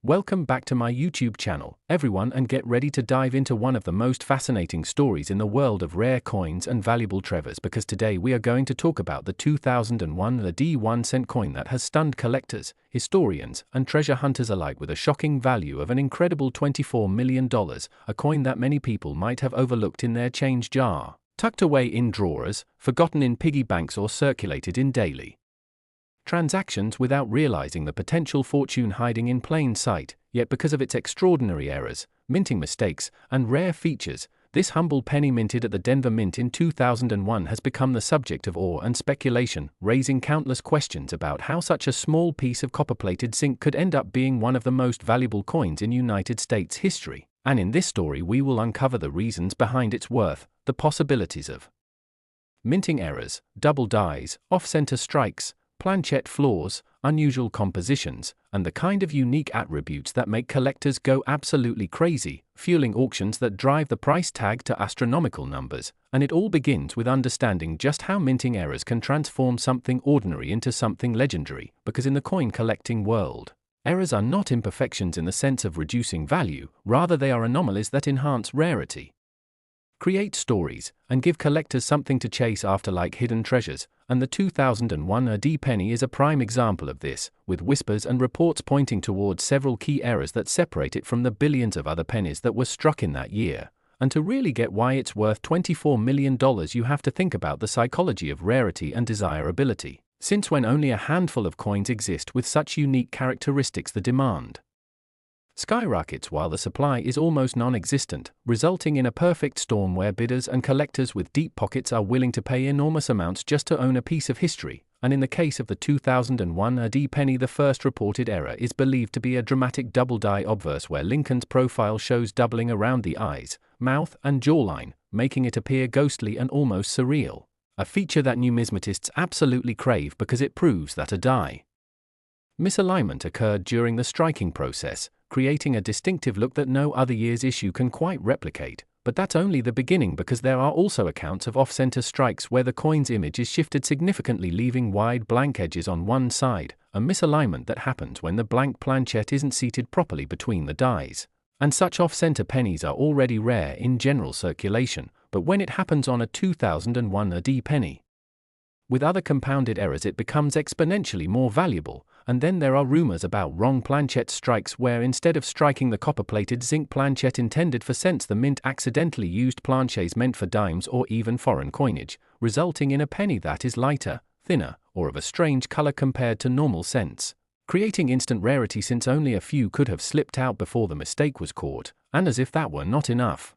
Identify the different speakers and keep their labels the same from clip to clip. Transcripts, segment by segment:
Speaker 1: Welcome back to my YouTube channel, everyone, and get ready to dive into one of the most fascinating stories in the world of rare coins and valuable treasures, because today we are going to talk about the 2001 1-cent coin that has stunned collectors, historians, and treasure hunters alike with a shocking value of an incredible $24 million, a coin that many people might have overlooked in their change jar, tucked away in drawers, forgotten in piggy banks, or circulated in daily transactions without realizing the potential fortune hiding in plain sight. Yet because of its extraordinary errors, minting mistakes, and rare features, this humble penny minted at the Denver Mint in 2001 has become the subject of awe and speculation, raising countless questions about how such a small piece of copper-plated zinc could end up being one of the most valuable coins in United States history. And in this story we will uncover the reasons behind its worth, the possibilities of minting errors, double dies, off-center strikes, planchette flaws, unusual compositions, and the kind of unique attributes that make collectors go absolutely crazy, fueling auctions that drive the price tag to astronomical numbers. And it all begins with understanding just how minting errors can transform something ordinary into something legendary, because in the coin collecting world, errors are not imperfections in the sense of reducing value, rather they are anomalies that enhance rarity, create stories, and give collectors something to chase after like hidden treasures. And the 2001 penny is a prime example of this, with whispers and reports pointing towards several key errors that separate it from the billions of other pennies that were struck in that year. And to really get why it's worth $24 million, you have to think about the psychology of rarity and desirability, since when only a handful of coins exist with such unique characteristics, the demand skyrockets while the supply is almost non-existent, resulting in a perfect storm where bidders and collectors with deep pockets are willing to pay enormous amounts just to own a piece of history. And in the case of the 2001 penny, the first reported error is believed to be a dramatic double die obverse where Lincoln's profile shows doubling around the eyes, mouth, and jawline, making it appear ghostly and almost surreal, a feature that numismatists absolutely crave because it proves that a die misalignment occurred during the striking process, creating a distinctive look that no other year's issue can quite replicate. But that's only the beginning, because there are also accounts of off-center strikes where the coin's image is shifted significantly, leaving wide blank edges on one side, a misalignment that happens when the blank planchette isn't seated properly between the dies. And such off-center pennies are already rare in general circulation, but when it happens on a 2001 penny with other compounded errors, it becomes exponentially more valuable. And then there are rumors about wrong planchette strikes where instead of striking the copper-plated zinc planchette intended for cents, the mint accidentally used planchets meant for dimes or even foreign coinage, resulting in a penny that is lighter, thinner, or of a strange color compared to normal cents, creating instant rarity since only a few could have slipped out before the mistake was caught. And as if that were not enough,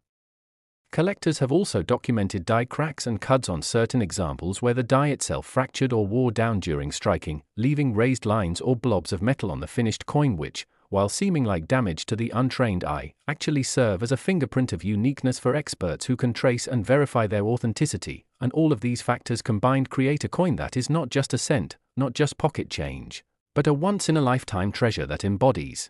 Speaker 1: collectors have also documented die cracks and cuts on certain examples where the die itself fractured or wore down during striking, leaving raised lines or blobs of metal on the finished coin which, while seeming like damage to the untrained eye, actually serve as a fingerprint of uniqueness for experts who can trace and verify their authenticity. And all of these factors combined create a coin that is not just a cent, not just pocket change, but a once-in-a-lifetime treasure that embodies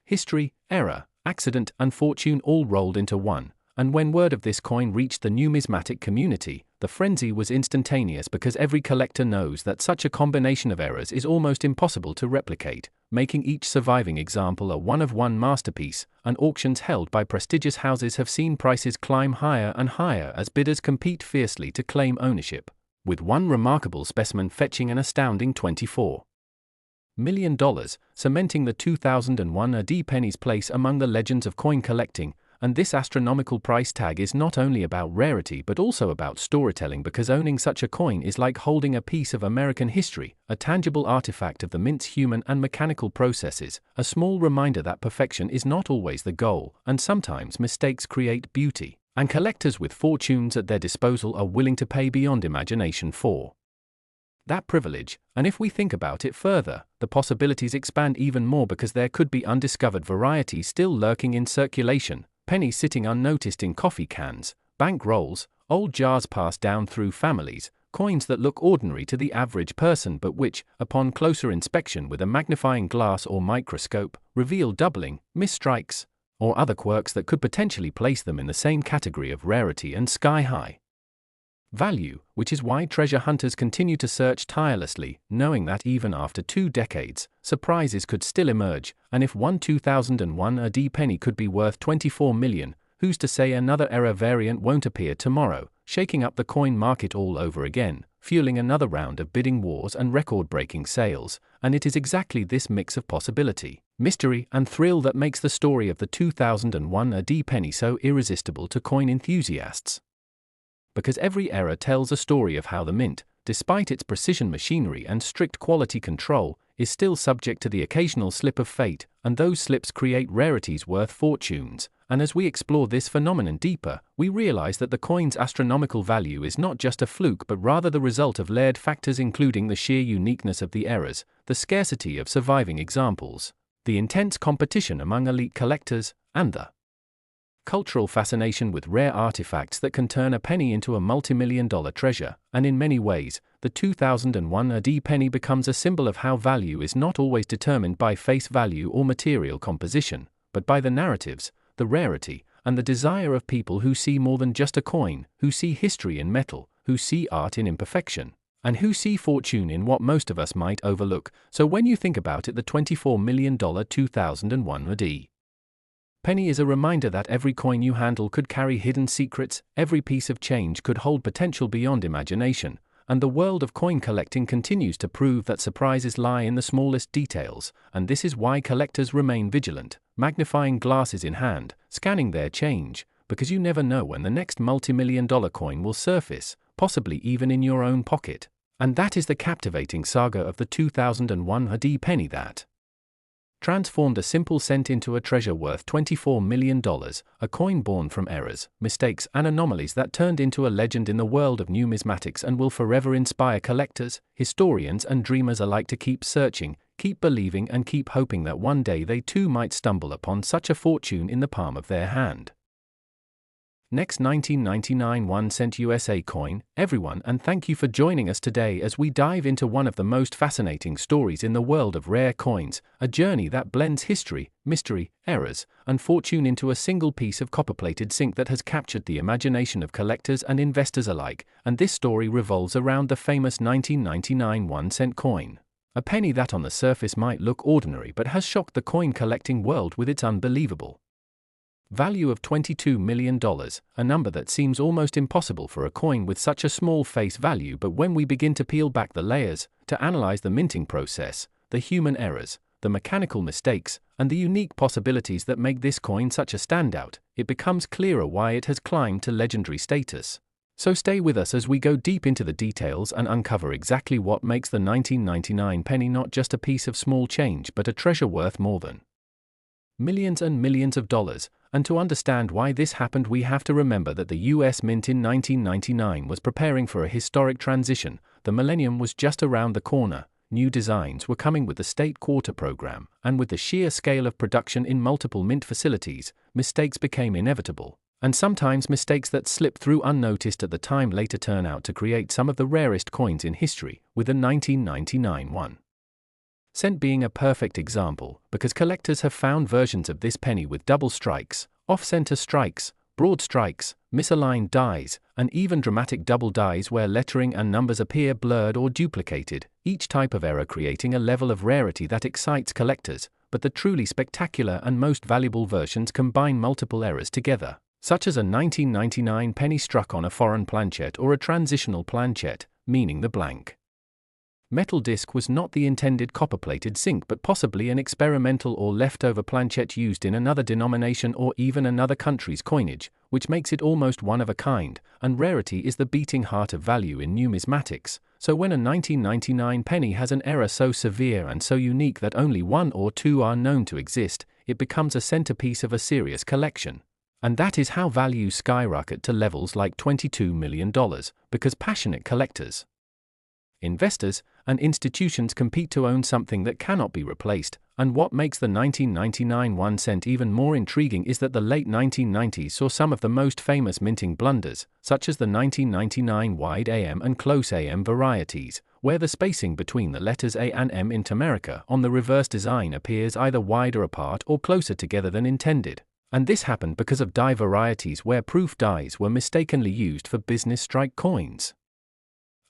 Speaker 1: history, error, accident, and fortune all rolled into one. And when word of this coin reached the numismatic community, the frenzy was instantaneous, because every collector knows that such a combination of errors is almost impossible to replicate, making each surviving example a one-of-one masterpiece. And auctions held by prestigious houses have seen prices climb higher and higher as bidders compete fiercely to claim ownership, with one remarkable specimen fetching an astounding $24 million, cementing the 2001 penny's place among the legends of coin collecting. And this astronomical price tag is not only about rarity but also about storytelling, because owning such a coin is like holding a piece of American history, a tangible artifact of the mint's human and mechanical processes, a small reminder that perfection is not always the goal, and sometimes mistakes create beauty, and collectors with fortunes at their disposal are willing to pay beyond imagination for that privilege. And if we think about it further, the possibilities expand even more, because there could be undiscovered variety still lurking in circulation. Pennies sitting unnoticed in coffee cans, bank rolls, old jars passed down through families, coins that look ordinary to the average person but which, upon closer inspection with a magnifying glass or microscope, reveal doubling, misstrikes, or other quirks that could potentially place them in the same category of rarity and sky-high value, which is why treasure hunters continue to search tirelessly, knowing that even after 2 decades, surprises could still emerge, and if one 2001 AD penny could be worth 24 million, who's to say another era variant won't appear tomorrow, shaking up the coin market all over again, fueling another round of bidding wars and record-breaking sales, and it is exactly this mix of possibility, mystery, and thrill that makes the story of the 2001 AD penny so irresistible to coin enthusiasts. Because every era tells a story of how the mint, despite its precision machinery and strict quality control, is still subject to the occasional slip of fate, and those slips create rarities worth fortunes. And as we explore this phenomenon deeper, we realize that the coin's astronomical value is not just a fluke but rather the result of layered factors including the sheer uniqueness of the eras, the scarcity of surviving examples, the intense competition among elite collectors, and the cultural fascination with rare artifacts that can turn a penny into a multi-million-dollar treasure. And in many ways, the 2001 AD penny becomes a symbol of how value is not always determined by face value or material composition, but by the narratives, the rarity, and the desire of people who see more than just a coin, who see history in metal, who see art in imperfection, and who see fortune in what most of us might overlook. So when you think about it, the $24 million 2001 AD penny is a reminder that every coin you handle could carry hidden secrets, every piece of change could hold potential beyond imagination, and the world of coin collecting continues to prove that surprises lie in the smallest details, and this is why collectors remain vigilant, magnifying glasses in hand, scanning their change, because you never know when the next multi-million-dollar coin will surface, possibly even in your own pocket. And that is the captivating saga of the 2001 AD penny that transformed a simple cent into a treasure worth $24 million, a coin born from errors, mistakes, and anomalies that turned into a legend in the world of numismatics and will forever inspire collectors, historians, and dreamers alike to keep searching, keep believing, and keep hoping that one day they too might stumble upon such a fortune in the palm of their hand. Next, 1999 1-cent USA coin, everyone, and thank you for joining us today as we dive into one of the most fascinating stories in the world of rare coins, a journey that blends history, mystery, errors, and fortune into a single piece of copper-plated zinc that has captured the imagination of collectors and investors alike. And this story revolves around the famous 1999 1-cent coin, a penny that on the surface might look ordinary but has shocked the coin collecting world with its unbelievable value of $22 million, a number that seems almost impossible for a coin with such a small face value. But when we begin to peel back the layers, to analyze the minting process, the human errors, the mechanical mistakes, and the unique possibilities that make this coin such a standout, it becomes clearer why it has climbed to legendary status. So stay with us as we go deep into the details and uncover exactly what makes the 1999 penny not just a piece of small change but a treasure worth more than millions and millions of dollars. And to understand why this happened, we have to remember that the US Mint in 1999 was preparing for a historic transition. The millennium was just around the corner, new designs were coming with the state quarter program, and with the sheer scale of production in multiple mint facilities, mistakes became inevitable. And sometimes mistakes that slipped through unnoticed at the time later turn out to create some of the rarest coins in history, with the 1999 1-cent being a perfect example, because collectors have found versions of this penny with double strikes, off-center strikes, broad strikes, misaligned dies, and even dramatic double dies where lettering and numbers appear blurred or duplicated, each type of error creating a level of rarity that excites collectors. But the truly spectacular and most valuable versions combine multiple errors together, such as a 1999 penny struck on a foreign planchet or a transitional planchet, meaning the blank metal disc was not the intended copper-plated zinc but possibly an experimental or leftover planchet used in another denomination or even another country's coinage, which makes it almost one of a kind. And rarity is the beating heart of value in numismatics, so when a 1999 penny has an error so severe and so unique that only one or two are known to exist, it becomes a centerpiece of a serious collection. And that is how values skyrocket to levels like $22 million, because passionate collectors, investors, and institutions compete to own something that cannot be replaced. And what makes the 1999 1-cent even more intriguing is that the late 1990s saw some of the most famous minting blunders, such as the 1999 wide AM and close AM varieties, where the spacing between the letters A and M in Tamerica on the reverse design appears either wider apart or closer together than intended. And this happened because of die varieties where proof dies were mistakenly used for business strike coins.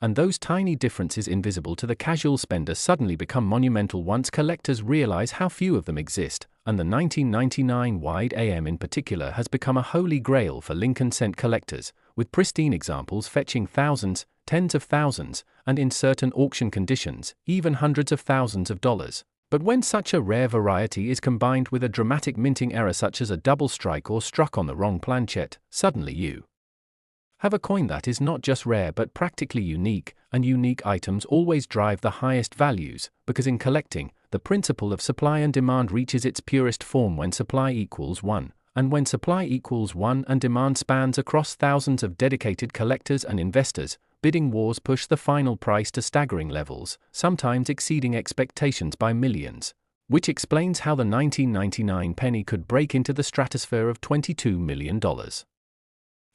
Speaker 1: And those tiny differences invisible to the casual spender suddenly become monumental once collectors realize how few of them exist, and the 1999 wide AM in particular has become a holy grail for Lincoln cent collectors, with pristine examples fetching thousands, tens of thousands, and in certain auction conditions, even hundreds of thousands of dollars. But when such a rare variety is combined with a dramatic minting error such as a double strike or struck on the wrong planchet, suddenly you have a coin that is not just rare but practically unique, and unique items always drive the highest values, because in collecting, the principle of supply and demand reaches its purest form when supply equals 1, and when supply equals 1 and demand spans across thousands of dedicated collectors and investors, bidding wars push the final price to staggering levels, sometimes exceeding expectations by millions, which explains how the 1999 penny could break into the stratosphere of $22 million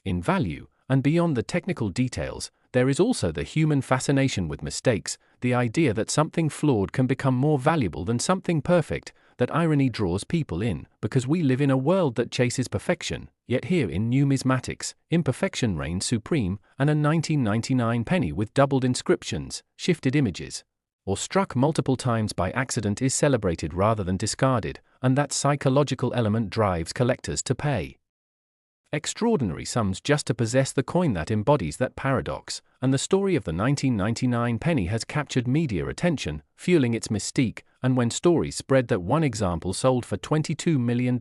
Speaker 1: in value. And beyond the technical details, there is also the human fascination with mistakes, the idea that something flawed can become more valuable than something perfect. That irony draws people in, because we live in a world that chases perfection, yet here in numismatics, imperfection reigns supreme, and a 1999 penny with doubled inscriptions, shifted images, or struck multiple times by accident is celebrated rather than discarded, and that psychological element drives collectors to pay extraordinary sums just to possess the coin that embodies that paradox, and the story of the 1999 penny has captured media attention, fueling its mystique, and when stories spread that one example sold for $22 million,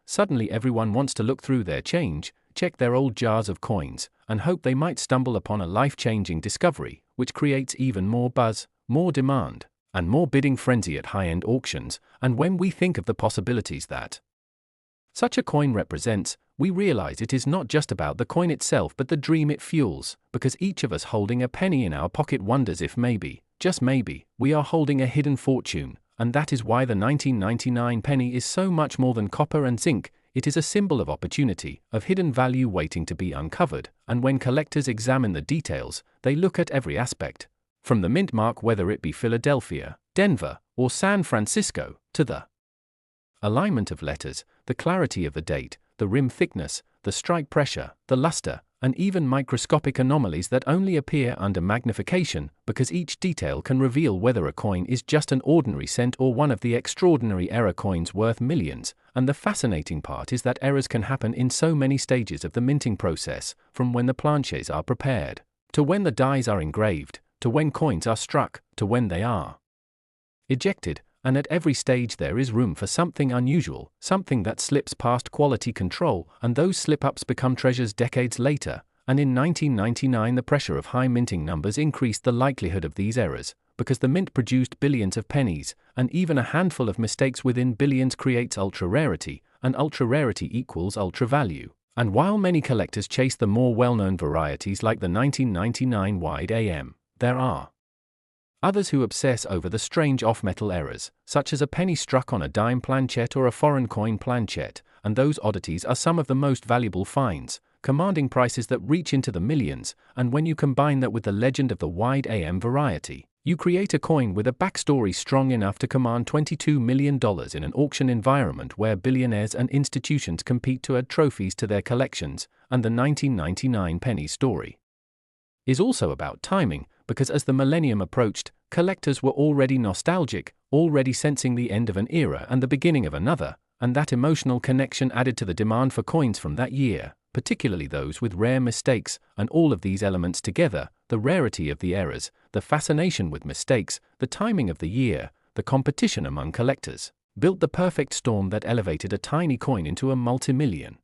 Speaker 1: suddenly everyone wants to look through their change, check their old jars of coins, and hope they might stumble upon a life-changing discovery, which creates even more buzz, more demand, and more bidding frenzy at high-end auctions. And when we think of the possibilities that such a coin represents, we realize it is not just about the coin itself but the dream it fuels, because each of us holding a penny in our pocket wonders if maybe, just maybe, we are holding a hidden fortune, and that is why the 1999 penny is so much more than copper and zinc. It is a symbol of opportunity, of hidden value waiting to be uncovered, and when collectors examine the details, they look at every aspect, from the mint mark whether it be Philadelphia, Denver, or San Francisco, to the alignment of letters, the clarity of the date, the rim thickness, the strike pressure, the luster, and even microscopic anomalies that only appear under magnification, because each detail can reveal whether a coin is just an ordinary cent or one of the extraordinary error coins worth millions. And the fascinating part is that errors can happen in so many stages of the minting process, from when the planchets are prepared, to when the dies are engraved, to when coins are struck, to when they are ejected. And at every stage there is room for something unusual, something that slips past quality control, and those slip-ups become treasures decades later. And in 1999 the pressure of high minting numbers increased the likelihood of these errors, because the mint produced billions of pennies, and even a handful of mistakes within billions creates ultra-rarity, and ultra-rarity equals ultra-value. And while many collectors chase the more well-known varieties like the 1999 wide AM, there are others who obsess over the strange off-metal errors, such as a penny struck on a dime planchet or a foreign coin planchet, and those oddities are some of the most valuable finds, commanding prices that reach into the millions. And when you combine that with the legend of the wide AM variety, you create a coin with a backstory strong enough to command $22 million in an auction environment where billionaires and institutions compete to add trophies to their collections. And the 1999 penny story is also about timing, because as the millennium approached, collectors were already nostalgic, already sensing the end of an era and the beginning of another, and that emotional connection added to the demand for coins from that year, particularly those with rare mistakes. And all of these elements together, the rarity of the errors, the fascination with mistakes, the timing of the year, the competition among collectors, built the perfect storm that elevated a tiny coin into a multi-million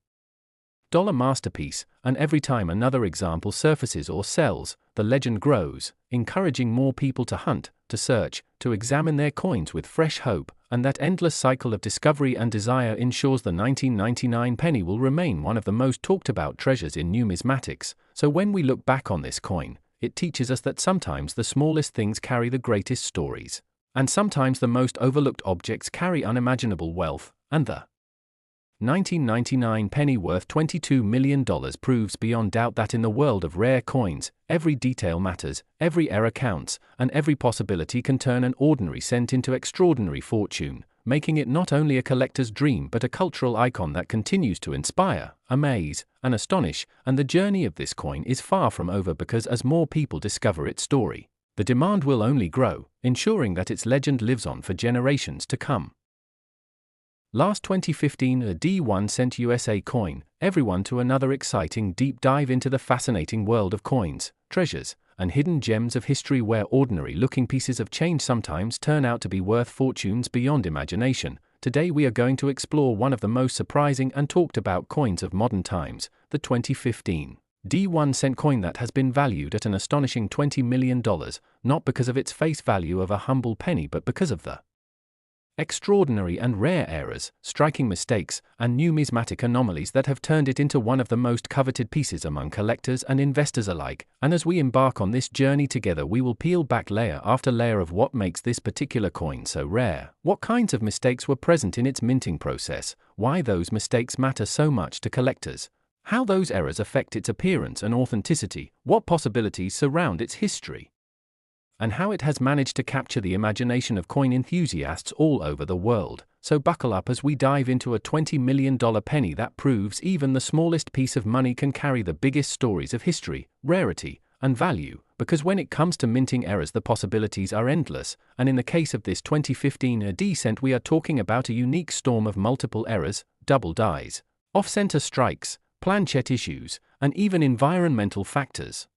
Speaker 1: dollar masterpiece. And every time another example surfaces or sells, the legend grows, encouraging more people to hunt, to search, to examine their coins with fresh hope. And that endless cycle of discovery and desire ensures the 1999 penny will remain one of the most talked about treasures in numismatics. So when we look back on this coin, it teaches us that sometimes the smallest things carry the greatest stories, and sometimes the most overlooked objects carry unimaginable wealth. And the 1999 penny worth $22 million proves beyond doubt that in the world of rare coins, every detail matters, every error counts, and every possibility can turn an ordinary cent into extraordinary fortune. making it not only a collector's dream but a cultural icon that continues to inspire, amaze, and astonish, and the journey of this coin is far from over because as more people discover its story, the demand will only grow, ensuring that its legend lives on for generations to come. Last 2015, a D1 cent USA coin, everyone to another exciting deep dive into the fascinating world of coins, treasures, and hidden gems of history where ordinary-looking pieces of change sometimes turn out to be worth fortunes beyond imagination. Today we are going to explore one of the most surprising and talked about coins of modern times, the 2015 D1 cent coin that has been valued at an astonishing $20 million, not because of its face value of a humble penny but because of the extraordinary and rare errors, striking mistakes, and numismatic anomalies that have turned it into one of the most coveted pieces among collectors and investors alike. And as we embark on this journey together, we will peel back layer after layer of what makes this particular coin so rare, what kinds of mistakes were present in its minting process, why those mistakes matter so much to collectors, how those errors affect its appearance and authenticity, what possibilities surround its history, and how it has managed to capture the imagination of coin enthusiasts all over the world. So buckle up as we dive into a $20 million penny that proves even the smallest piece of money can carry the biggest stories of history, rarity, and value, because when it comes to minting errors the possibilities are endless, and in the case of this 2015 D cent we are talking about a unique storm of multiple errors, double dies, off-center strikes, planchet issues, and even environmental factors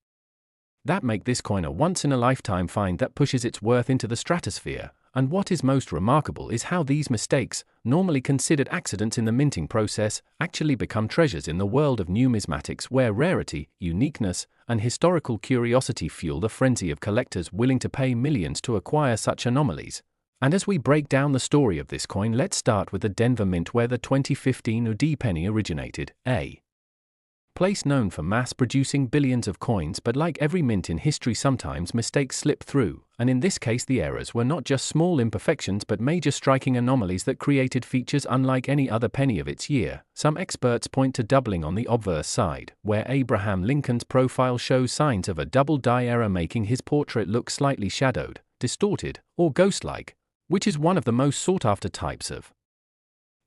Speaker 1: that make this coin a once-in-a-lifetime find that pushes its worth into the stratosphere. And what is most remarkable is how these mistakes, normally considered accidents in the minting process, actually become treasures in the world of numismatics where rarity, uniqueness, and historical curiosity fuel the frenzy of collectors willing to pay millions to acquire such anomalies. And as we break down the story of this coin, let's start with the Denver Mint where the 2015 D penny originated, a place known for mass-producing billions of coins, but like every mint in history sometimes mistakes slip through, and in this case the errors were not just small imperfections but major striking anomalies that created features unlike any other penny of its year. Some experts point to doubling on the obverse side, where Abraham Lincoln's profile shows signs of a double die error making his portrait look slightly shadowed, distorted, or ghost-like, which is one of the most sought-after types of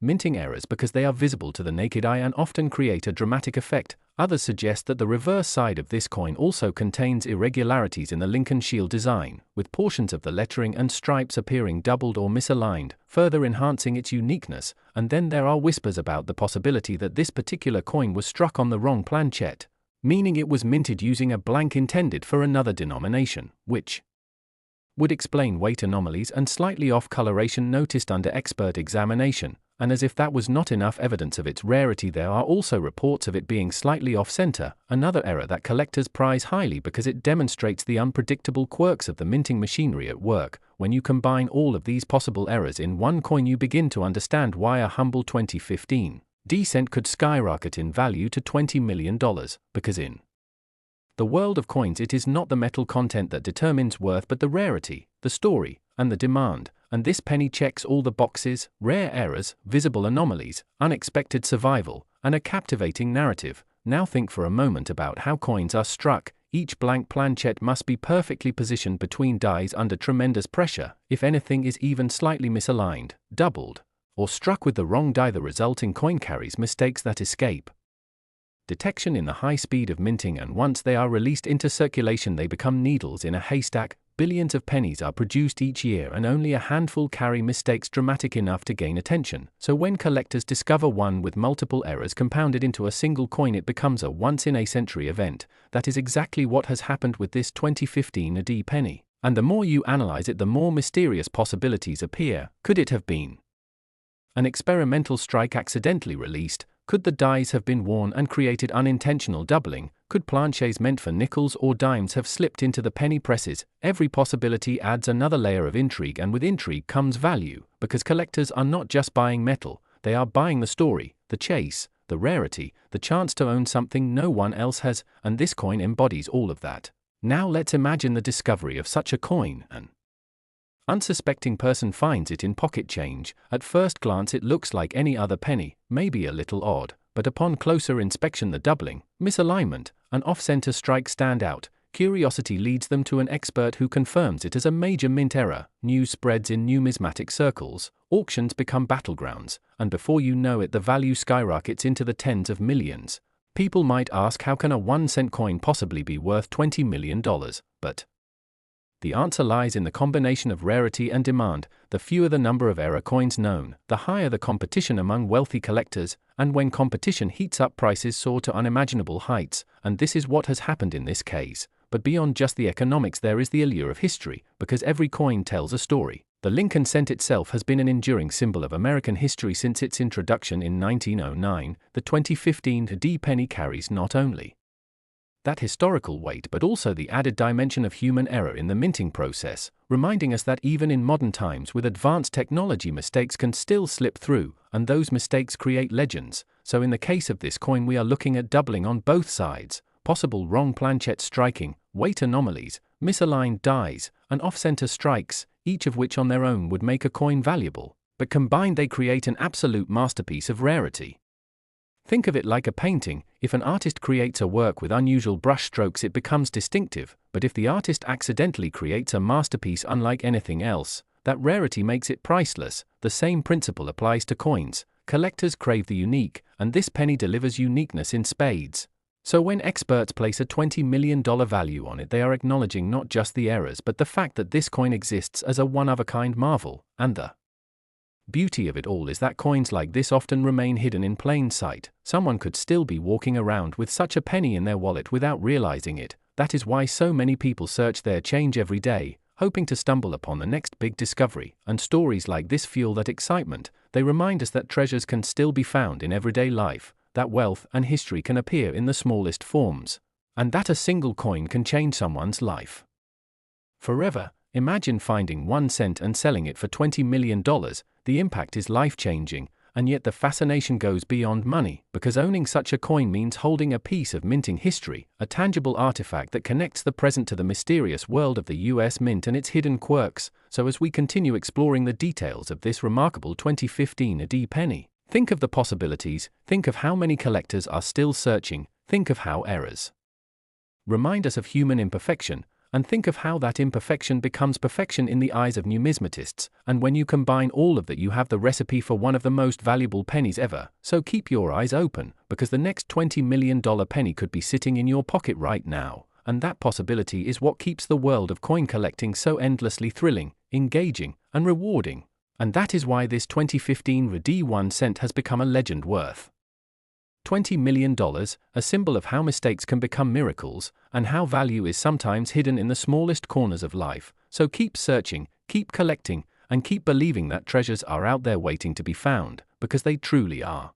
Speaker 1: minting errors because they are visible to the naked eye and often create a dramatic effect. Others suggest that the reverse side of this coin also contains irregularities in the Lincoln shield design, with portions of the lettering and stripes appearing doubled or misaligned, further enhancing its uniqueness. And then there are whispers about the possibility that this particular coin was struck on the wrong planchet, meaning it was minted using a blank intended for another denomination, which would explain weight anomalies and slightly off coloration noticed under expert examination. And as if that was not enough evidence of its rarity, there are also reports of it being slightly off-center, another error that collectors prize highly because it demonstrates the unpredictable quirks of the minting machinery at work. When you combine all of these possible errors in one coin, you begin to understand why a humble 2015 D cent could skyrocket in value to $20 million, because in the world of coins it is not the metal content that determines worth but the rarity, the story, and the demand. And this penny checks all the boxes: rare errors, visible anomalies, unexpected survival, and a captivating narrative. Now think for a moment about how coins are struck. Each blank planchet must be perfectly positioned between dies under tremendous pressure. If anything is even slightly misaligned, doubled, or struck with the wrong die, the resulting coin carries mistakes that escape detection in the high speed of minting, and once they are released into circulation they become needles in a haystack. Billions of pennies are produced each year and only a handful carry mistakes dramatic enough to gain attention. So when collectors discover one with multiple errors compounded into a single coin, it becomes a once-in-a-century event. That is exactly what has happened with this 2015 D penny. And the more you analyze it, the more mysterious possibilities appear. Could it have been an experimental strike accidentally released? Could the dies have been worn and created unintentional doubling? Could planchets meant for nickels or dimes have slipped into the penny presses? Every possibility adds another layer of intrigue, and with intrigue comes value, because collectors are not just buying metal, they are buying the story, the chase, the rarity, the chance to own something no one else has, and this coin embodies all of that. Now let's imagine the discovery of such a coin. An unsuspecting person finds it in pocket change. At first glance it looks like any other penny, maybe a little odd, but upon closer inspection the doubling, misalignment, and off-center strike stand out, Curiosity leads them to an expert who confirms it as a major mint error, news spreads in numismatic circles, auctions become battlegrounds, and before you know it the value skyrockets into the tens of millions. People might ask, how can a 1-cent coin possibly be worth $20 million? But the answer lies in the combination of rarity and demand. The fewer the number of error coins known, the higher the competition among wealthy collectors, and when competition heats up, prices soar to unimaginable heights, and this is what has happened in this case. But beyond just the economics, there is the allure of history, because every coin tells a story. The Lincoln cent itself has been an enduring symbol of American history since its introduction in 1909. The 2015 D penny carries not only that historical weight but also the added dimension of human error in the minting process, reminding us that even in modern times with advanced technology, mistakes can still slip through, and those mistakes create legends. So in the case of this coin, we are looking at doubling on both sides. Possible wrong planchet striking, weight anomalies, misaligned dies, and off-center strikes, each of which on their own would make a coin valuable, but combined they create an absolute masterpiece of rarity. Think of it like a painting. If an artist creates a work with unusual brush strokes, it becomes distinctive, but if the artist accidentally creates a masterpiece unlike anything else, that rarity makes it priceless. The same principle applies to coins. Collectors crave the unique, and this penny delivers uniqueness in spades. So when experts place a $20 million value on it, they are acknowledging not just the errors but the fact that this coin exists as a one-of-a-kind marvel. And the beauty of it all is that coins like this often remain hidden in plain sight. Someone could still be walking around with such a penny in their wallet without realizing it. That is why so many people search their change every day, hoping to stumble upon the next big discovery. And stories like this fuel that excitement. They remind us that treasures can still be found in everyday life, that wealth and history can appear in the smallest forms, and that a single coin can change someone's life forever. Imagine finding 1 cent and selling it for $20 million. The impact is life-changing, and yet the fascination goes beyond money, because owning such a coin means holding a piece of minting history, a tangible artifact that connects the present to the mysterious world of the US Mint and its hidden quirks. So as we continue exploring the details of this remarkable 2015 AD penny, think of the possibilities, think of how many collectors are still searching, think of how errors remind us of human imperfection, and think of how that imperfection becomes perfection in the eyes of numismatists. And when you combine all of that, you have the recipe for one of the most valuable pennies ever. So keep your eyes open, because the next $20 million penny could be sitting in your pocket right now. And that possibility is what keeps the world of coin collecting so endlessly thrilling, engaging, and rewarding. And that is why this 2015 D1 cent has become a legend worth $20 million, a symbol of how mistakes can become miracles, and how value is sometimes hidden in the smallest corners of life. So keep searching, keep collecting, and keep believing that treasures are out there waiting to be found, because they truly are.